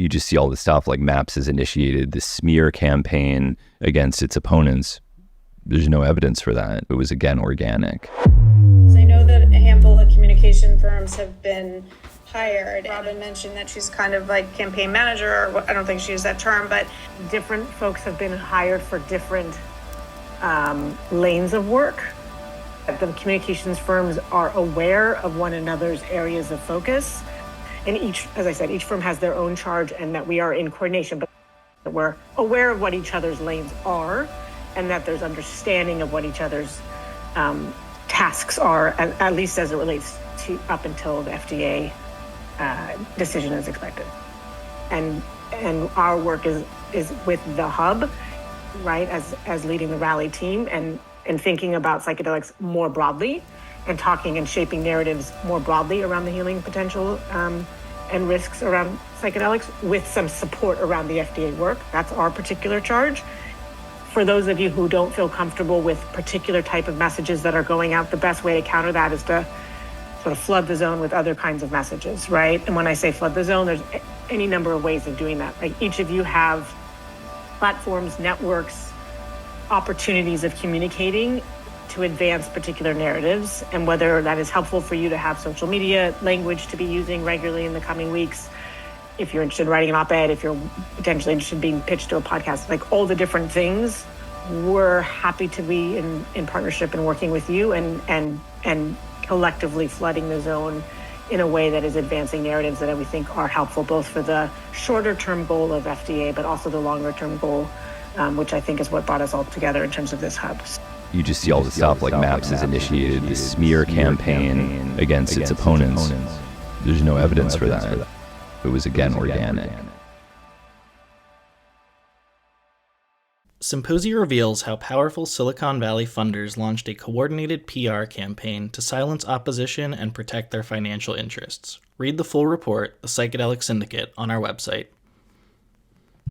You just see all this stuff like MAPS has initiated this smear campaign against its opponents. There's no evidence for that. It was, again, organic. I know that a handful of communication firms have been hired. Robin mentioned that she's kind of like campaign manager, or I don't think she used that term, but different folks have been hired for different lanes of work. The communications firms are aware of one another's areas of focus. And each, as I said, each firm has their own charge, and that we are in coordination, but we're aware of what each other's lanes are, and that there's understanding of what each other's tasks are, at least as it relates to up until the FDA decision is expected. And our work is with the hub, right, as leading the Rally team and thinking about psychedelics more broadly, and talking and shaping narratives more broadly around the healing potential and risks around psychedelics, with some support around the FDA work. That's our particular charge. For those of you who don't feel comfortable with particular type of messages that are going out, the best way to counter that is to sort of flood the zone with other kinds of messages, right? And when I say flood the zone, there's any number of ways of doing that. Like, each of you have platforms, networks, opportunities of communicating to advance particular narratives, and whether that is helpful for you to have social media language to be using regularly in the coming weeks, if you're interested in writing an op-ed, if you're potentially interested in being pitched to a podcast, like all the different things, we're happy to be in partnership and working with you and collectively flooding the zone in a way that is advancing narratives that we think are helpful, both for the shorter term goal of FDA, but also the longer term goal, which I think is what brought us all together in terms of this hub. You just see all this stuff like MAPS has initiated this smear campaign against its opponents. There's no evidence for that. It was, again, organic. Psymposia reveals how powerful Silicon Valley funders launched a coordinated PR campaign to silence opposition and protect their financial interests. Read the full report, The Psychedelic Syndicate, on our website.